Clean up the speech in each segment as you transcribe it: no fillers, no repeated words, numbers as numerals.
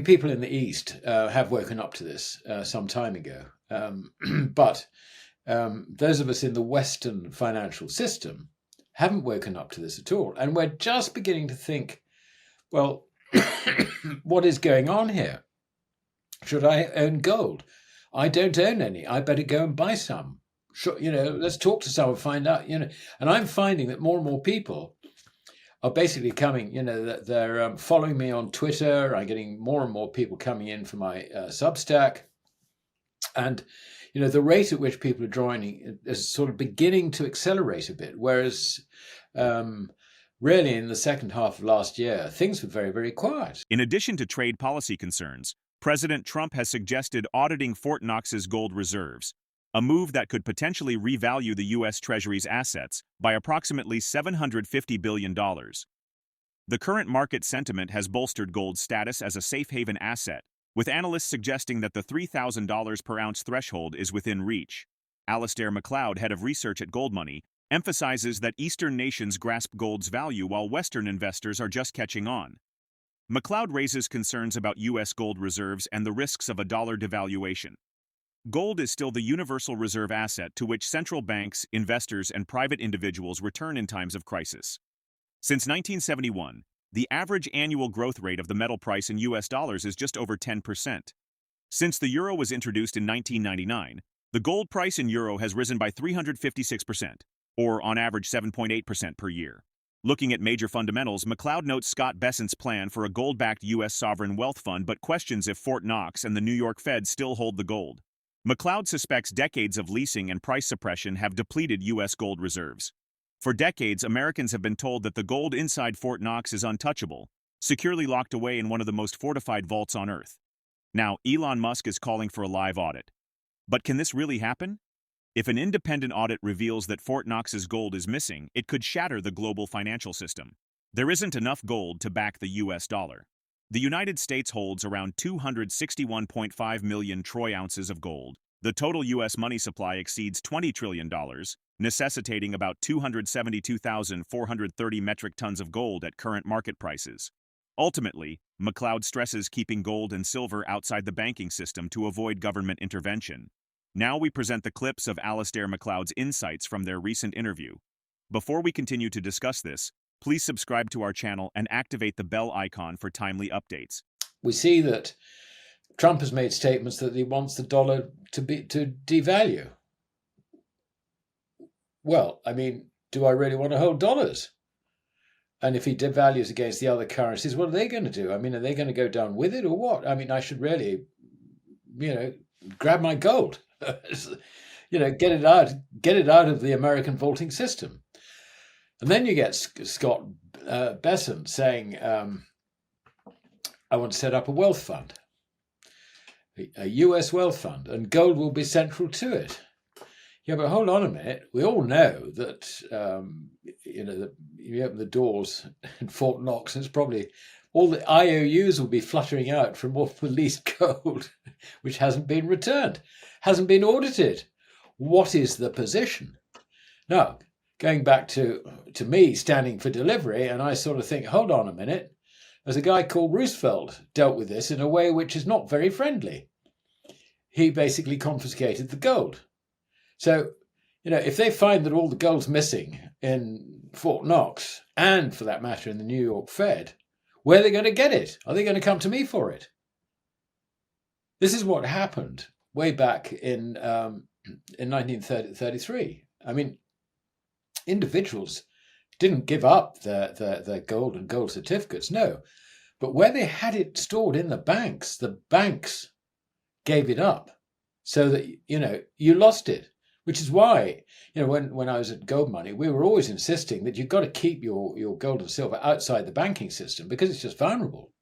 People in the East have woken up to this some time ago, but those of us in the Western financial system haven't woken up to this at all. And we're just beginning to think, well, what is going on here? Should I own gold? I don't own any. I better go and buy some. Sure, let's talk to someone, find out, And I'm finding that more and more people are basically coming, that they're following me on Twitter. I'm getting more and more people coming in for my Substack. And, the rate at which people are joining is sort of beginning to accelerate a bit. Whereas really in the second half of last year, things were very, very quiet. In addition to trade policy concerns, President Trump has suggested auditing Fort Knox's gold reserves, a move that could potentially revalue the US Treasury's assets by approximately $750 billion. The current market sentiment has bolstered gold's status as a safe haven asset, with analysts suggesting that the $3,000 per ounce threshold is within reach. Alasdair Macleod, head of research at GoldMoney, emphasizes that Eastern nations grasp gold's value while Western investors are just catching on. Macleod raises concerns about U.S. gold reserves and the risks of a dollar devaluation. Gold is still the universal reserve asset to which central banks, investors, and private individuals return in times of crisis. Since 1971, the average annual growth rate of the metal price in U.S. dollars is just over 10%. Since the euro was introduced in 1999, the gold price in euro has risen by 356%, or on average 7.8% per year. Looking at major fundamentals, Macleod notes Scott Bessent's plan for a gold-backed U.S. sovereign wealth fund but questions if Fort Knox and the New York Fed still hold the gold. Macleod suspects decades of leasing and price suppression have depleted U.S. gold reserves. For decades, Americans have been told that the gold inside Fort Knox is untouchable, securely locked away in one of the most fortified vaults on Earth. Now, Elon Musk is calling for a live audit. But can this really happen? If an independent audit reveals that Fort Knox's gold is missing, it could shatter the global financial system. There isn't enough gold to back the U.S. dollar. The United States holds around 261.5 million troy ounces of gold. The total U.S. money supply exceeds $20 trillion, necessitating about 272,430 metric tons of gold at current market prices. Ultimately, Macleod stresses keeping gold and silver outside the banking system to avoid government intervention. Now we present the clips of Alasdair Macleod's insights from their recent interview. Before we continue to discuss this, please subscribe to our channel and activate the bell icon for timely updates. We see that Trump has made statements that he wants the dollar to devalue. Well, do I really want to hold dollars? And if he devalues against the other currencies, what are they going to do? Are they going to go down with it or what? I should really, grab my gold, get it out of the American vaulting system. And then you get Scott Bessent saying, I want to set up a wealth fund, a US wealth fund, and gold will be central to it. Yeah, but hold on a minute. We all know that, that you open the doors in Fort Knox, and it's probably all the IOUs will be fluttering out from all the leased gold, which hasn't been returned, hasn't been audited. What is the position? Now, going back to me standing for delivery, and I sort of think, hold on a minute. There's a guy called Roosevelt dealt with this in a way which is not very friendly. He basically confiscated the gold. So, if they find that all the gold's missing in Fort Knox, and for that matter in the New York Fed, where are they going to get it? Are they going to come to me for it? This is what happened way back in 1933. Individuals didn't give up their gold and gold certificates, no. But where they had it stored in the banks gave it up so that, you lost it. Which is why, when I was at GoldMoney, we were always insisting that you've got to keep your gold and silver outside the banking system because it's just vulnerable.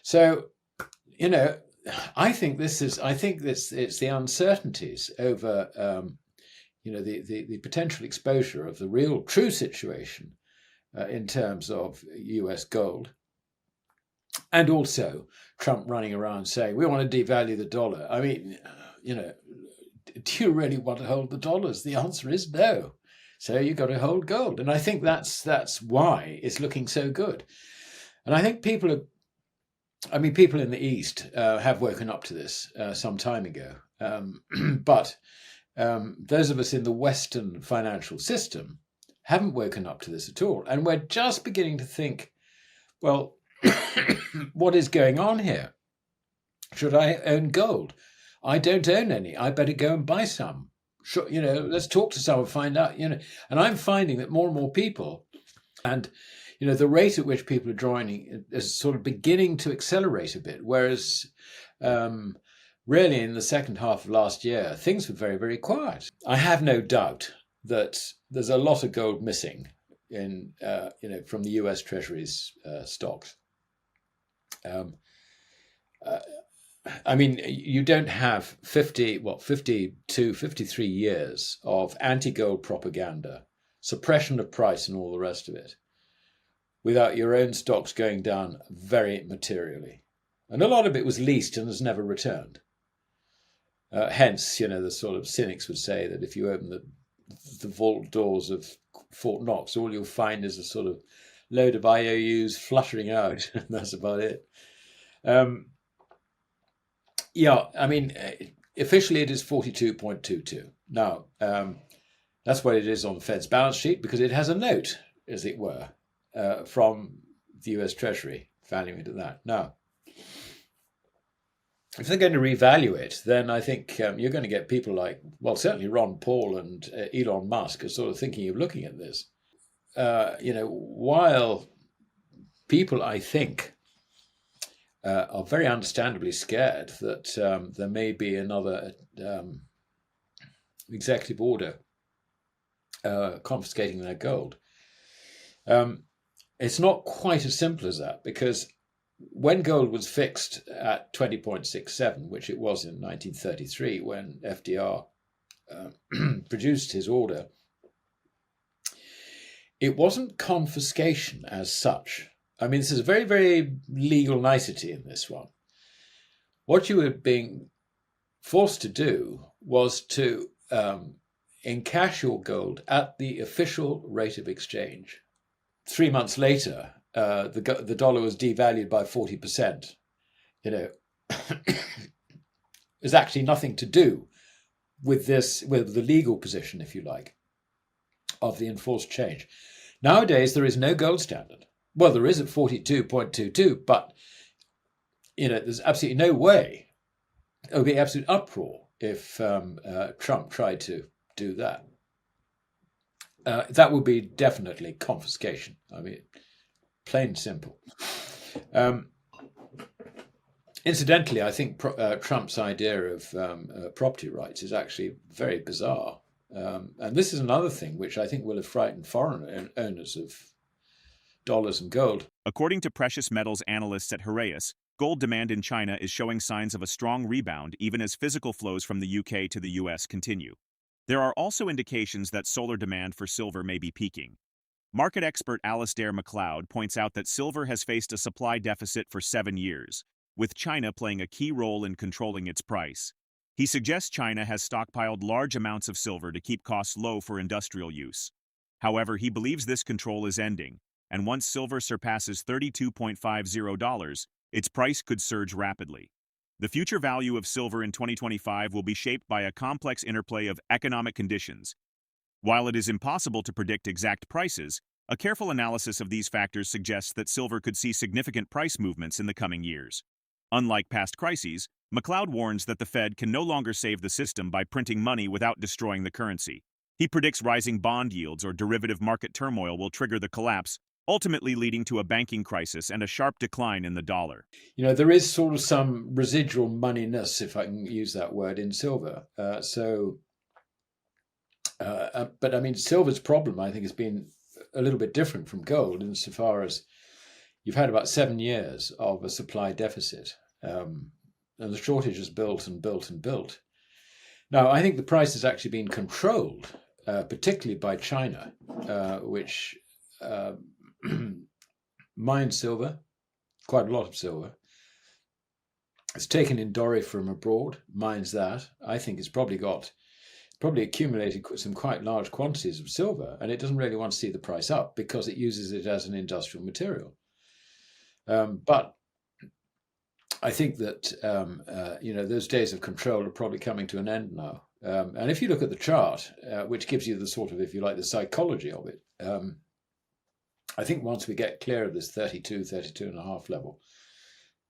So, I think it's the uncertainties over, the potential exposure of the real true situation in terms of US gold. And also Trump running around saying, we want to devalue the dollar. Do you really want to hold the dollars? The answer is no. So you've got to hold gold. And I think that's why it's looking so good. And I think people I mean, people in the East have woken up to this some time ago, but those of us in the Western financial system haven't woken up to this at all. And we're just beginning to think, well, what is going on here? Should I own gold? I don't own any. I better go and buy some. Sure, let's talk to someone, find out, And I'm finding that more and more people, and, the rate at which people are joining is sort of beginning to accelerate a bit. Whereas, really in the second half of last year, things were very, very quiet. I have no doubt that there's a lot of gold missing in, from the US Treasury's stocks. I mean, you don't have 52, 53 years of anti-gold propaganda, suppression of price and all the rest of it, without your own stocks going down very materially. And a lot of it was leased and has never returned. Hence, the sort of cynics would say that if you open the vault doors of Fort Knox, all you'll find is a sort of load of IOUs fluttering out. And that's about it. Yeah, I mean, officially it is 42.22. Now, that's what it is on the Fed's balance sheet because it has a note, as it were, from the US Treasury valuing it at that. Now, if they're going to revalue it, then I think you're going to get people like, well, certainly Ron Paul and Elon Musk are sort of thinking of looking at this. While people, I think, are very understandably scared that there may be another executive order confiscating their gold. It's not quite as simple as that because when gold was fixed at 20.67, which it was in 1933 when FDR produced his order, it wasn't confiscation as such. I mean, this is a very, very legal nicety in this one. What you were being forced to do was to encash your gold at the official rate of exchange. 3 months later, the dollar was devalued by 40%. There's actually nothing to do with this, with the legal position, if you like, of the enforced change. Nowadays, there is no gold standard. Well, there is at 42.22, but there's absolutely no way. It would be absolute uproar if Trump tried to do that. That would be definitely confiscation. I mean, plain and simple. Incidentally, I think Trump's idea of property rights is actually very bizarre. And this is another thing which I think will have frightened foreign owners of dollars and gold. According to precious metals analysts at Heraeus, gold demand in China is showing signs of a strong rebound even as physical flows from the UK to the US continue. There are also indications that solar demand for silver may be peaking. Market expert Alasdair Macleod points out that silver has faced a supply deficit for 7 years, with China playing a key role in controlling its price. He suggests China has stockpiled large amounts of silver to keep costs low for industrial use. However, he believes this control is ending, and once silver surpasses $32.50, its price could surge rapidly. The future value of silver in 2025 will be shaped by a complex interplay of economic conditions. While it is impossible to predict exact prices, a careful analysis of these factors suggests that silver could see significant price movements in the coming years. Unlike past crises, Macleod warns that the Fed can no longer save the system by printing money without destroying the currency. He predicts rising bond yields or derivative market turmoil will trigger the collapse, ultimately leading to a banking crisis and a sharp decline in the dollar. There is sort of some residual moneyness, if I can use that word, in silver. But I mean, silver's problem, I think, has been a little bit different from gold insofar as you've had about 7 years of a supply deficit, and the shortage has built and built and built. Now, I think the price has actually been controlled, particularly by China, which mines silver, quite a lot of silver. It's taken in doré from abroad, mines that. I think it's probably accumulated some quite large quantities of silver, and it doesn't really want to see the price up because it uses it as an industrial material. But I think that those days of control are probably coming to an end now. And if you look at the chart, which gives you the sort of, if you like, the psychology of it, I think once we get clear of this 32.5 level,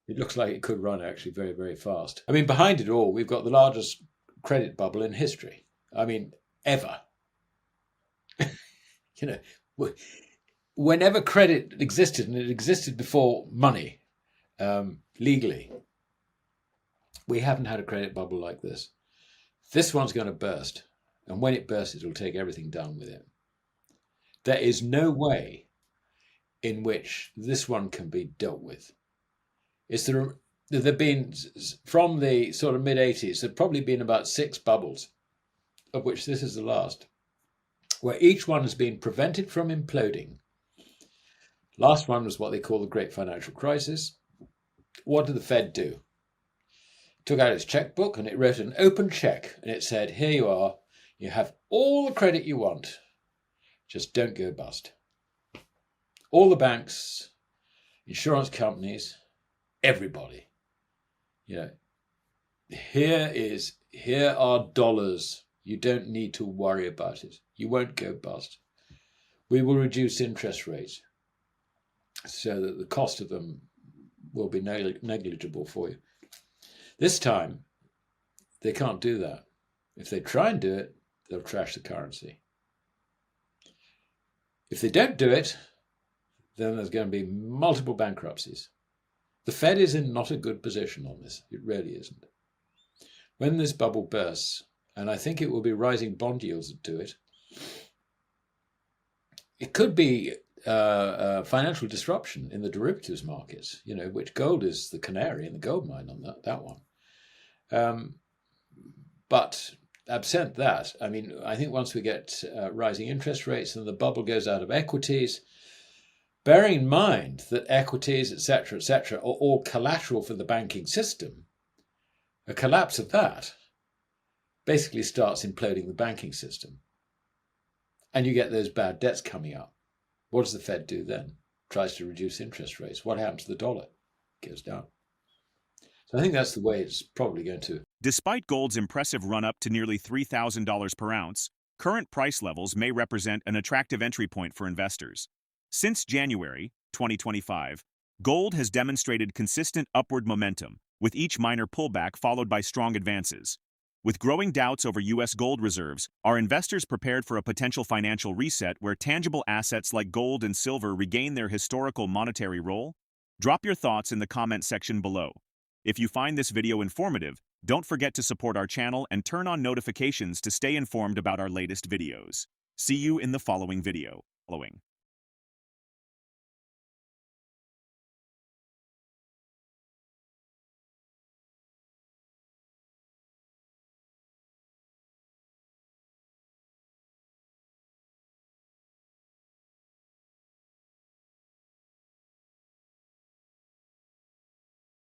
it looks like it could run actually very, very fast. I mean, behind it all, we've got the largest credit bubble in history. I mean, ever. Whenever credit existed, and it existed before money, legally, we haven't had a credit bubble like this. This one's going to burst, and when it bursts, it'll take everything down with it. There is no way in which this one can be dealt with. There've been, from the sort of mid-80s, there've probably been about 6 bubbles, of which this is the last, where each one has been prevented from imploding. Last one was what they call the Great Financial Crisis. What did the Fed do? Took out its checkbook and it wrote an open check, and it said, here you are, you have all the credit you want, just don't go bust. All the banks, insurance companies, everybody, here are dollars. You don't need to worry about it. You won't go bust. We will reduce interest rates so that the cost of them will be negligible for you. This time, they can't do that. If they try and do it, they'll trash the currency. If they don't do it, then there's going to be multiple bankruptcies. The Fed is in not a good position on this. It really isn't. When this bubble bursts, and I think it will be rising bond yields that do it, it could be financial disruption in the derivatives markets, which gold is the canary in the gold mine on that one. But absent that, I mean, I think once we get rising interest rates and the bubble goes out of equities, bearing in mind that equities, etc., are all collateral for the banking system, a collapse of that basically starts imploding the banking system. And you get those bad debts coming up. What does the Fed do then? Tries to reduce interest rates. What happens to the dollar? It goes down. So I think that's the way it's probably going to. Despite gold's impressive run-up to nearly $3,000 per ounce, current price levels may represent an attractive entry point for investors. Since January 2025, gold has demonstrated consistent upward momentum, with each minor pullback followed by strong advances. With growing doubts over U.S. gold reserves, are investors prepared for a potential financial reset where tangible assets like gold and silver regain their historical monetary role? Drop your thoughts in the comment section below. If you find this video informative, don't forget to support our channel and turn on notifications to stay informed about our latest videos. See you in the following video.